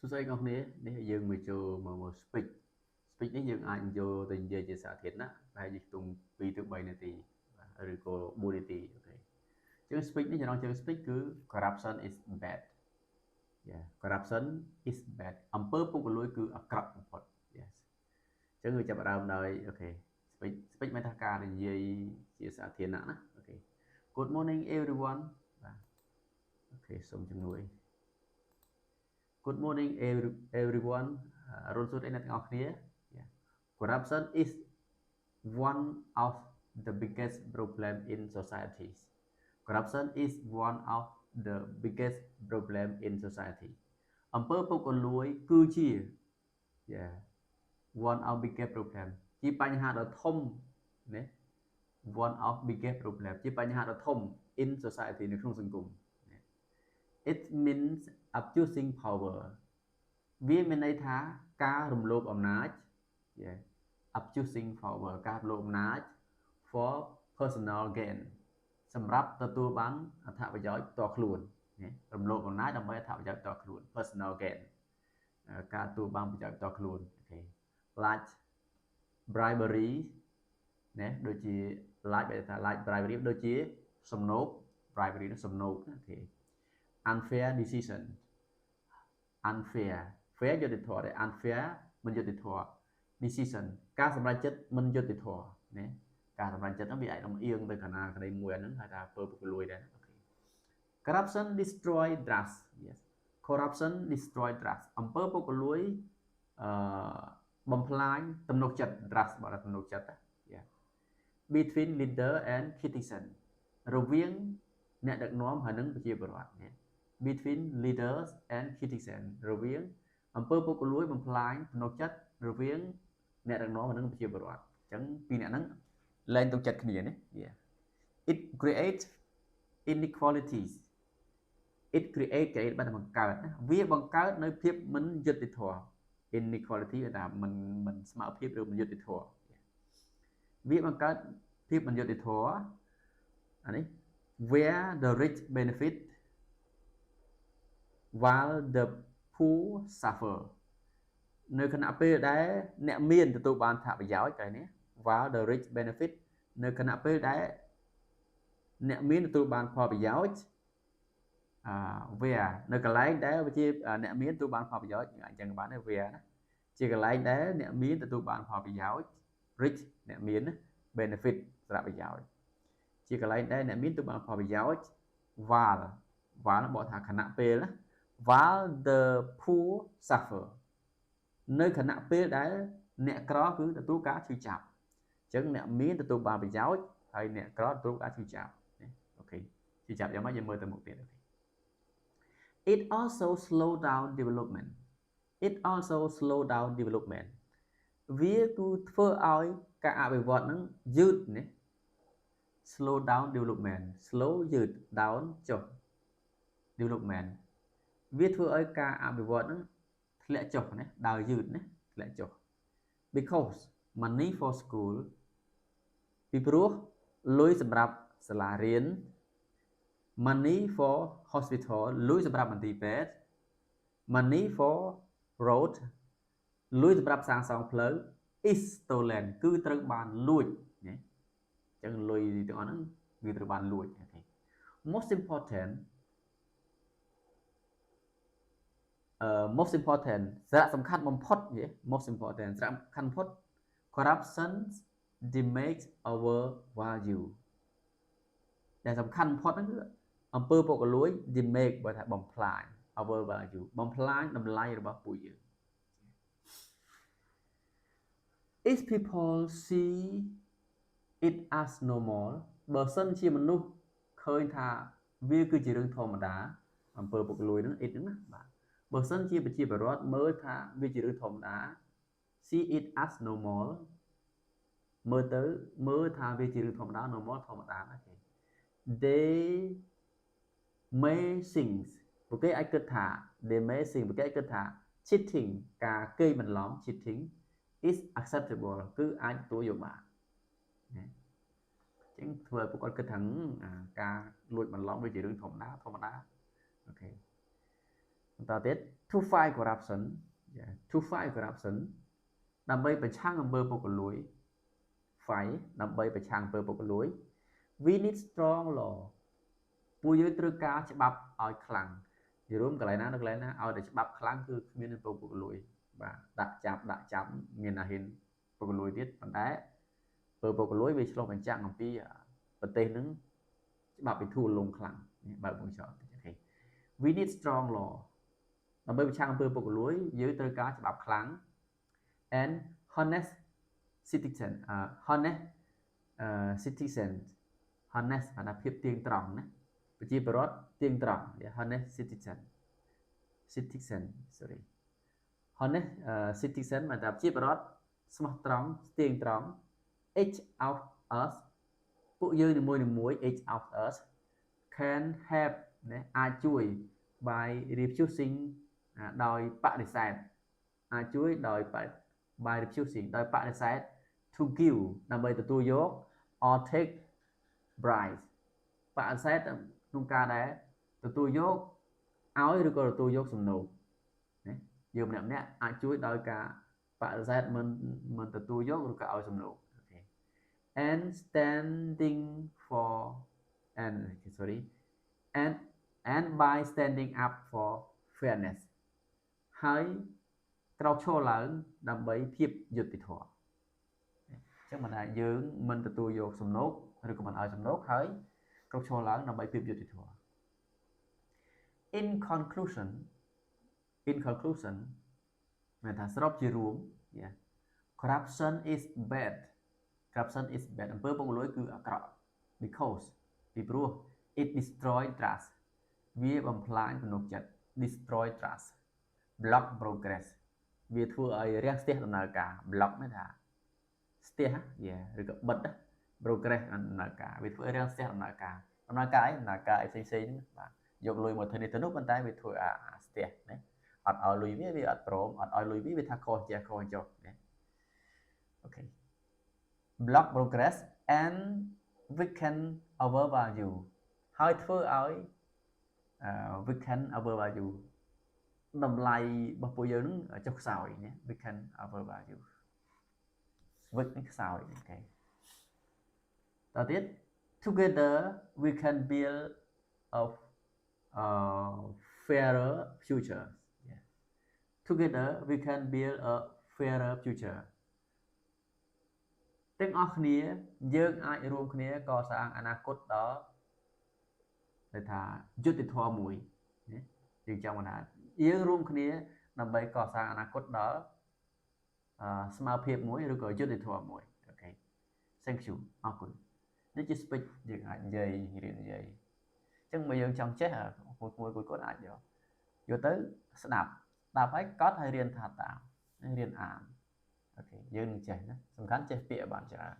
សួស្តីអ្នកនាងនេះយើងមកចូលមក speech នេះយើងអាចចូលទៅនិយាយជាសាធារណៈប្រហែលជាខ្ទង់2ទៅ3នាទីឬក៏4នាទីអូខេចឹង speech នេះចំណងជើង speech គឺ corruption is bad corruption is bad អំពើពុករលួយគឺអាក្រក់បំផុត yes ចឹងគឺចាប់ផ្ដើមដោយអូខេ speech មានថាការនិយាយជាសាធារណៈណាអូខេ Good morning everyone បាទអូខេសូមជំនួយ Good morning everyone រុនសួស្តីអ្នកទាំងអស់គ្នា Corruption is one of the biggest problem in societies Corruption is one of the biggest problem in society អំពើពុករលួយគឺជា yeah one of biggest problem ជាបញ្ហាដ៏ធំណា one of biggest problem ជាបញ្ហាដ៏ធំ in society នៅក្នុងសង្គម it means abusing power វាមានន័យថាការរំលោភអំណាច abusing power ការរំលោភអំណាច for personal gain សម្រាប់ទទួលបានអត្ថប្រយោជន៍ផ្ទាល់ខ្លួនរំលោភអំណាចដើម្បីអត្ថប្រយោជន៍ផ្ទាល់ខ្លួន personal gain ការទទួលបានប្រយោជន៍ផ្ទាល់ខ្លួនអូខេ like bribery ណាដូចជា like បែរថា like bribery ដូចជាសំណូក bribery នោះសំណូកអូខេ unfair decision unfair fair យុត្តិធម៌ដែរ unfair មិនយុត្តិធម៌ decision ការសម្រេចចិត្តមិនយុត្តិធម៌ណាការសម្រេចចិត្តហ្នឹងវាអាចលំអៀងទៅខាងណាក្តីមួយហ្នឹងហៅថាពើពុករលួយដែរអូខេ corruption destroy trust yes corruption destroy trust អំពើពុករលួយបំផ្លាញទំនុកចិត្ត trust បើទំនុកចិត្ត yeah between leader and citizen រវាងអ្នកដឹកនាំហើយនិងប្រជាពលរដ្ឋណា between leaders and citizen រវាងអំពើពុករលួយបំផ្លាញទំនុកចិត្តរវាងអ្នកដឹកនាំនិងប្រជាពលរដ្ឋអញ្ចឹងពីរអ្នកហ្នឹងលែងទុកចិត្តគ្នាណា it create inequalities it create បានតែបង្កើតណាវាបង្កើតនៅភាពមិនយុត្តិធម៌ inequality ថាមិនស្មើភាពឬមិនយុត្តិធម៌វាបង្កើតភាពមិនយុត្តិធម៌អានេះ where the rich benefit while the poor suffer នៅខណៈពេលដែលអ្នកមានទទួលបានអត្ថប្រយោជន៍តែនេះ while the rich benefit នៅខណៈពេលដែលអ្នកមានទទួលបានផលប្រយោជន៍where នៅកន្លែងដែលជាអ្នកមានទទួលបានផលប្រយោជន៍អញ្ចឹងបានទេ where ណាជាកន្លែងដែលអ្នកមានទទួលបានផលប្រយោជន៍ rich អ្នកមាន benefit សម្រាប់ប្រយោជន៍ជាកន្លែងដែលអ្នកមានទទួលបានផលប្រយោជន៍ while បកថាខណៈពេលណា while the poor suffer នៅខណៈពេលដែលអ្នកក្រគឺទទួលការឈឺចាប់អញ្ចឹងអ្នកមានទទួលបានប្រយោជន៍ហើយអ្នកក្រទទួលការឈឺចាប់អូខេឈឺចាប់យ៉ាងម៉េចយើងមើលទៅមុខទៀតអូខេ it also slow down development វាគឺធ្វើឲ្យការអភិវឌ្ឍហ្នឹងយឺតណា slow down development slow យឺត down ចុះ development វាធ្វើឲ្យការអភិវឌ្ឍហ្នឹងធ្លាក់ចុះណាដើរយឺតណាធ្លាក់ចុះ because money for school ពីព្រោះលុយសម្រាប់សាលារៀន money for hospital លុយសម្រាប់មន្ទីរពេទ្យ money for road លុយសម្រាប់សាងសង់ផ្លូវ is stolen គឺត្រូវបានលួចណាអញ្ចឹងលុយទាំងអស់ហ្នឹងវាត្រូវបានលួចអូខេ most important សារៈសំខាន់បំផុត most important សារៈសំខាន់បំផុត corruption damage our value ដែលសំខាន់បំផុតហ្នឹងគឺអំពើពុករលួយ damage បើថាបំផ្លាញ our value បំផ្លាញតម្លៃរបស់ពួកយើង if people see it as normal បើសិនជាមនុស្សឃើញថាវាគឺជារឿងធម្មតាអំពើពុករលួយហ្នឹង it ហ្នឹងណាបាទបើសិនជាប្រជាពលរដ្ឋមើលថាវាជារឿងធម្មតា see it as normal មើលថាវាជារឿងធម្មតា normal ធម្មតាណាគេ they may think ពួកគេអាចគិតថា they may think ពួកគេអាចគិតថា cheating ការកេងបន្លំ cheating is acceptable គឺអាចទទួលយកបានណាអញ្ចឹងធ្វើឲ្យពួកគាត់គិតថាការលួចបន្លំវាជារឿងធម្មតាអូខេ បន្តទៀត to fight corruption to fight corruption ដើម្បីប្រឆាំងអំពើពុករលួយ fight ដើម្បីប្រឆាំងអំពើពុករលួយ we need strong law ពួកយើងត្រូវការច្បាប់ឲ្យខ្លាំងនិយាយរួមកន្លែងណាឲ្យតែច្បាប់ខ្លាំងគឺគ្មានអំពើពុករលួយបាទដាក់ចាប់មានអាហ៊ានពុករលួយទៀតប៉ុន្តែអំពើពុករលួយវាឆ្លុះបញ្ចាំងអំពីប្រទេសនឹងច្បាប់វាធូរលំខ្លាំងបើបងចោលអូខេ we need strong law ដើម្បីប្រឆាំងអំពើពុករលួយយើងត្រូវការច្បាប់ខ្លាំង and honest citizen honest citizen honest អាភាពទៀងត្រង់ណាប្រជាពលរដ្ឋទៀងត្រង់ honest citizen sorry honest citizen មកថាប្រជាពលរដ្ឋស្មោះត្រង់ទៀងត្រង់ each of us ពួកយើងនីមួយ each of us can help ណាអាចជួយ by refusing ដោយបដិសេធអាចជួយដោយ by refusing ដោយបដិសេធ to give ដើម្បីទទួលយក or take bribes បដិសេធក្នុងការដែលទទួលយកឲ្យឬក៏ទទួលយកសំណូកណាយើងម្នាក់អាចជួយដោយការបដិសេធមិនទទួលយកឬក៏ឲ្យសំណូកអូខេ and standing for and by standing up for fairness ហើយក្រោកឈរឡើងដើម្បីភាពយុត្តិធម៌អញ្ចឹងមិនថាយើងមិនទទួលយកសំណូកឬក៏មិនឲ្យសំណូកហើយក្រោកឈរឡើងដើម្បីភាពយុត្តិធម៌ in conclusion មានថាសរុបជារួម corruption is bad អំពើពុករលួយគឺអាក្រក់ because ពីព្រោះ it destroy trust វាបំផ្លាញទំនុកចិត្ត destroy trust block progress វាធ្វើឲ្យរាំងស្ទះដំណើរការ block មានថាស្ទះឬក៏បិទ progress ដំណើរការវាធ្វើឲ្យរាំងស្ទះដំណើរការអីផ្សេងៗបាទយកលុយមកធ្វើនេះទៅនោះប៉ុន្តែវាធ្វើស្ទះណាអត់ឲ្យលុយវាអត់ព្រមអត់ឲ្យលុយវាថាខុសចុះណាអូខេ block progress and weaken our value ហើយធ្វើឲ្យweaken our value តម្លៃរបស់ពួកយើងនឹងចុះខ្សោយណា weaken our value weak នេះខ្សោយអូខេតទៅទៀត together we can build a fairer future together we can build a fairer future ទាំងអស់គ្នាយើងអាចរួមគ្នាកសាងអនាគតដ៏ដែលថាយុត្តិធម៌មួយណាយើងចង់ថាយើងរួមគ្នាដើម្បីកសាងអនាគតដ៏ស្មើភាពមួយឬក៏យុត្តិធម៌មួយអូខេ thank you អរគុណនេះជា speech យើងអាចនិយាយរៀននិយាយអញ្ចឹងបើយើងចង់ចេះមួយគាត់អាចយកទៅស្ដាប់ហើយកត់ហើយរៀនថាតាមរៀនអានអូខេយើងនឹងចេះណាសំខាន់ចេះពាក្យបានច្រើន